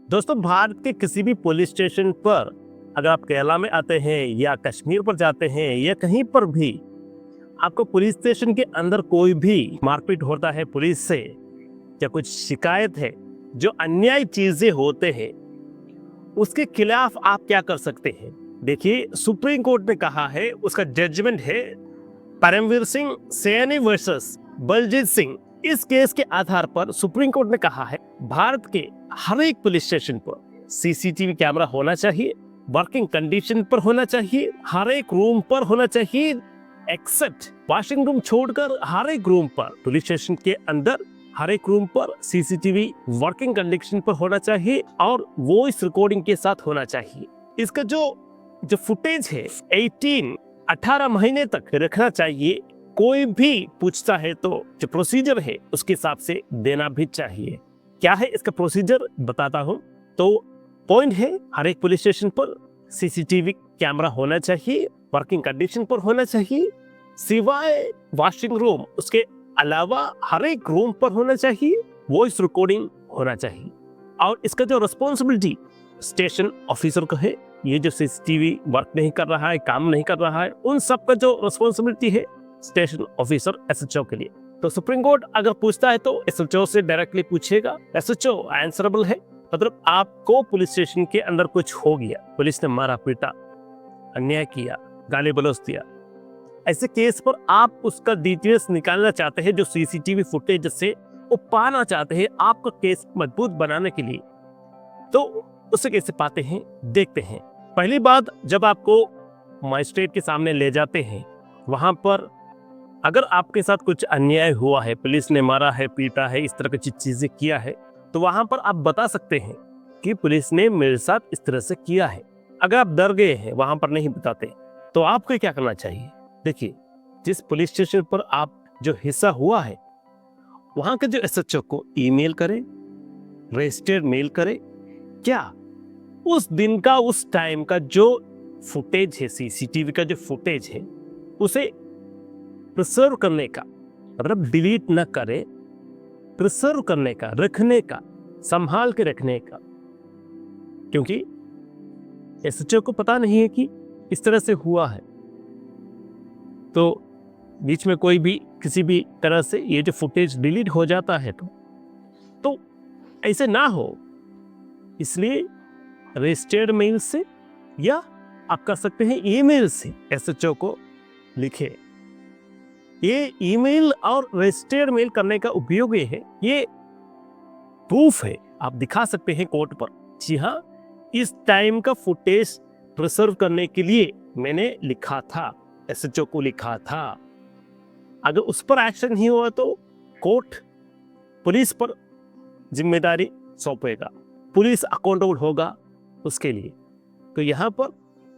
दोस्तों, भारत के किसी भी पुलिस स्टेशन पर अगर आप केरला में आते हैं या कश्मीर पर जाते हैं या कहीं पर भी आपको पुलिस स्टेशन के अंदर कोई भी मारपीट होता है पुलिस से या कुछ शिकायत है, जो अन्याय चीजें होते हैं, उसके खिलाफ आप क्या कर सकते हैं। देखिए, सुप्रीम कोर्ट ने कहा है, उसका जजमेंट है परमवीर सिंह सैनी वर्सेस बलजीत सिंह। इस केस के आधार पर सुप्रीम कोर्ट ने कहा है भारत के हर एक पुलिस स्टेशन पर सीसीटीवी कैमरा होना चाहिए, वर्किंग कंडीशन पर होना चाहिए, हर एक रूम पर होना चाहिए, एक्सेप्ट वॉशिंग रूम छोड़कर हर एक रूम पर, पुलिस स्टेशन के अंदर हर एक रूम पर सीसीटीवी वर्किंग कंडीशन पर होना चाहिए और वॉइस रिकॉर्डिंग के साथ होना चाहिए। इसका जो फुटेज है 18 महीने तक रखना चाहिए। कोई भी पूछता है तो जो प्रोसीजर है उसके हिसाब से देना भी चाहिए। क्या है इसका प्रोसीजर, बताता हूँ। तो पॉइंट है, हर एक पुलिस स्टेशन पर सीसीटीवी कैमरा होना चाहिए, वर्किंग कंडीशन पर होना चाहिए, सिवाय वॉशिंग रूम उसके अलावा हर एक रूम पर होना चाहिए, वॉइस रिकॉर्डिंग होना चाहिए। और इसका जो रिस्पॉन्सिबिलिटी स्टेशन ऑफिसर का है, ये जो सीसीटीवी वर्क नहीं कर रहा है, काम नहीं कर रहा है, उन सब का जो रिस्पॉन्सिबिलिटी है स्टेशन ऑफिसर एसएचओ के लिए। तो सुप्रीम कोर्ट अगर पूछता है तो एसएचओ से डायरेक्टली पूछेगा। एसएचओ आंसरेबल है, मतलब आपको पुलिस स्टेशन के अंदर कुछ हो गया, पुलिस ने मारा पीटा, अन्याय किया, गाली गलौज दिया, ऐसे केस पर आप उसका डिटेल्स निकालना चाहते हैं, जो सीसीटीवी फुटेज से वो पाना चाहते हैं आपका केस मजबूत बनाने के लिए, तो उसे कैसे पाते हैं, देखते हैं। पहली बात, जब आपको मजिस्ट्रेट के सामने ले जाते हैं, वहां पर अगर आपके साथ कुछ अन्याय हुआ है, पुलिस ने मारा है, पीटा है, इस तरह की चीजें किया है, तो वहां पर आप बता सकते हैं कि पुलिस ने मेरे साथ इस तरह से किया है। अगर आप डर गए हैं, वहां पर नहीं बताते, तो आपको क्या करना चाहिए। देखिए, जिस पुलिस स्टेशन पर आप जो हिस्सा हुआ है, वहां के जो एसएचओ को ईमेल करें, रजिस्टर्ड मेल करें। क्या उस दिन का, उस टाइम का जो फुटेज है, सीसीटीवी का जो फुटेज है, उसे प्रिजर्व करने का, मतलब डिलीट न करे, प्रिजर्व करने का, रखने का, संभाल के रखने का। क्योंकि एसएचओ को पता नहीं है कि इस तरह से हुआ है, तो बीच में कोई भी किसी भी तरह से ये जो फुटेज डिलीट हो जाता है तो ऐसे ना हो, इसलिए रजिस्टर्ड मेल से या आप कर सकते हैं ईमेल से एसएचओ को लिखे। ये ईमेल और रजिस्टर्ड मेल करने का उपयोग ये है, ये प्रूफ है, आप दिखा सकते हैं कोर्ट पर, जी हाँ, इस टाइम का फुटेज प्रिजर्व करने के लिए मैंने लिखा था, एसएचओ को लिखा था। अगर उस पर एक्शन नहीं हुआ तो कोर्ट पुलिस पर जिम्मेदारी सौंपेगा, पुलिस अकाउंटेबल होगा उसके लिए। तो यहाँ पर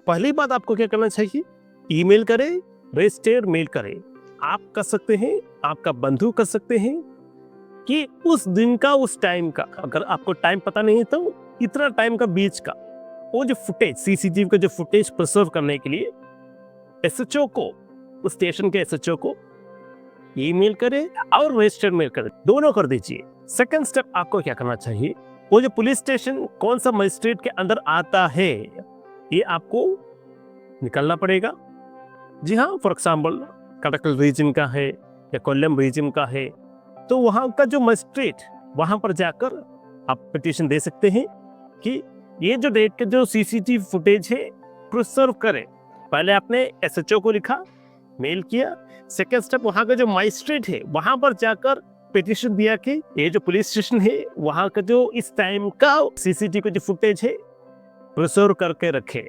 पहली बात आपको क्या करना चाहिए, ईमेल करें, रजिस्टर्ड मेल करें। आप कर सकते हैं, आपका बंधु कर सकते हैं कि उस दिन का, उस टाइम का, अगर आपको टाइम पता नहीं तो इतना टाइम का बीच का वो जो फुटेज, सीसीटीवी का जो फुटेज प्रिजर्व करने के लिए एसएचओ को, उस स्टेशन के एसएचओ को ईमेल करें और रजिस्टर्ड मेल करें, दोनों कर दीजिए। सेकंड स्टेप आपको क्या करना चाहिए, वो जो पुलिस स्टेशन कौन सा मजिस्ट्रेट के अंदर आता है, ये आपको निकलना पड़ेगा। जी हाँ, फॉर एग्जाम्पल कटकल रीजन का है या कोल्लम रीजन का है, तो वहां का जो मजिस्ट्रेट, वहां पर जाकर आप पिटीशन दे सकते हैं कि ये जो डेट के जो सीसीटीवी फुटेज है प्रिजर्व करें। पहले आपने एसएचओ को लिखा, मेल किया। सेकेंड स्टेप, वहां का जो मजिस्ट्रेट है वहां पर जाकर पिटीशन दिया कि ये जो पुलिस स्टेशन है वहां का जो इस टाइम का सीसीटीवी का जो फुटेज है प्रिजर्व करके रखे।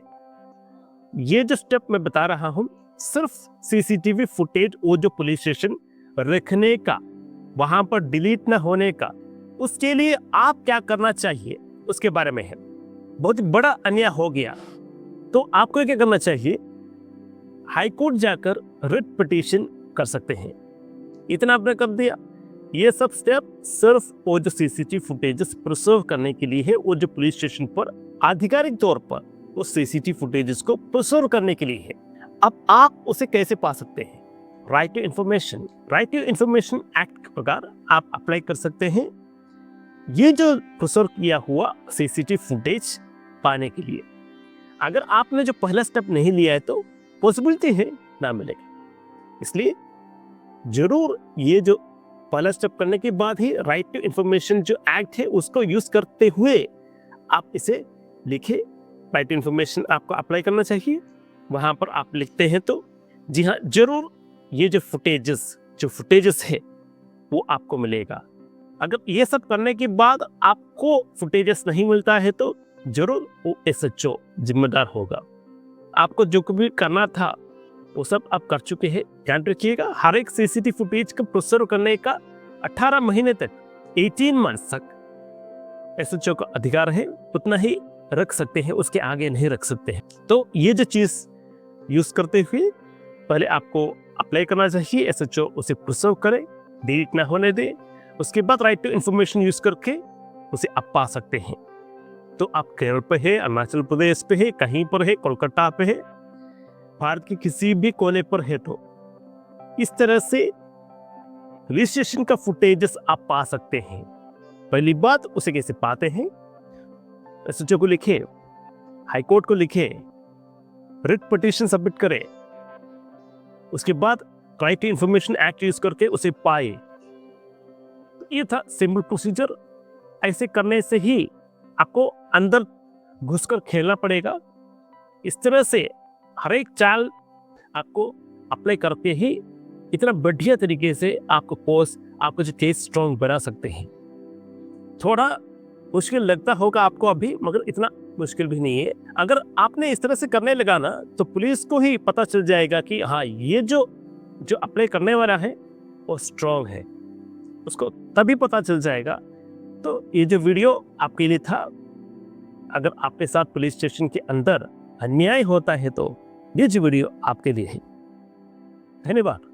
ये जो स्टेप मैं बता रहा हूं, सिर्फ सीसीटीवी फुटेज वो जो पुलिस स्टेशन रखने का, वहां पर डिलीट ना होने का, उसके लिए आप क्या करना चाहिए उसके बारे में है। बहुत बड़ा अन्याय हो गया तो आपको क्या करना चाहिए, हाई कोर्ट जाकर रिट पिटीशन कर सकते हैं। इतना आपने कर दिया। ये सब स्टेप सिर्फ वो जो सीसीटीवी फुटेजेस प्रिजर्व करने के लिए है, वो जो पुलिस स्टेशन पर आधिकारिक तौर पर उस सीसीटीवी फुटेजेस को प्रिजर्व करने के लिए है। अब आप उसे कैसे पा सकते हैं, राइट टू इंफॉर्मेशन एक्ट के प्रकार आप अप्लाई कर सकते हैं ये जो प्रोसेस किया हुआ सीसीटीवी फुटेज पाने के लिए, अगर आपने जो पहला स्टेप नहीं लिया है तो पॉसिबिलिटी है ना मिलेगा। इसलिए जरूर ये जो पहला स्टेप करने के बाद ही राइट टू इंफॉर्मेशन जो एक्ट है उसको यूज करते हुए आप इसे लिखे। राइट टू इंफॉर्मेशन आपको अप्लाई करना चाहिए, वहां पर आप लिखते हैं तो जी हाँ जरूर ये जो फुटेजेस है वो आपको मिलेगा। अगर ये सब करने के बाद आपको फुटेजेस नहीं मिलता है तो जरूर वो SHO जिम्मेदार होगा। आपको जो भी करना था वो सब आप कर चुके हैं। ध्यान रखिएगा, हर एक सीसीटीवी फुटेज का प्रोसेस करने का 18 महीने तक 18 मंथ्स तक SHO का अधिकार है, उतना ही रख सकते हैं, उसके आगे नहीं रख सकते हैं। तो ये जो चीज यूज करते हुए पहले आपको अप्लाई करना चाहिए, SHO उसे प्रोसेस करे, डिलीट ना होने दे, उसके बाद राइट टू इंफॉर्मेशन यूज करके उसे आप पा सकते हैं। तो आप केरल पे है, अरुणाचल प्रदेश पे है, कहीं पर है, कोलकाता पे है, भारत के किसी भी कोने पर है, तो इस तरह से रजिस्ट्रेशन का फुटेजेस आप पा सकते हैं। पहली बात उसे कैसे पाते हैं, SHO को लिखे, हाईकोर्ट को लिखे, रिट पिटीशन सबमिट करें, उसके बाद right to information act use करके उसे पाए। तो ये था सिंपल प्रोसीजर। ऐसे करने से ही आपको अंदर घुसकर खेलना पड़ेगा। इस तरह से हर एक चाल आपको अप्लाई करके ही इतना बढ़िया तरीके से आपको जो केस स्ट्रॉन्ग बना सकते हैं। थोड़ा मुश्किल लगता होगा आपको अभी, मगर इतना मुश्किल भी नहीं है। अगर आपने इस तरह से करने लगा ना तो पुलिस को ही पता चल जाएगा कि हाँ ये जो अप्लाई करने वाला है वो स्ट्रॉन्ग है, उसको तभी पता चल जाएगा। तो ये जो वीडियो आपके लिए था, अगर आपके साथ पुलिस स्टेशन के अंदर अन्याय होता है तो ये जो वीडियो आपके लिए है। धन्यवाद।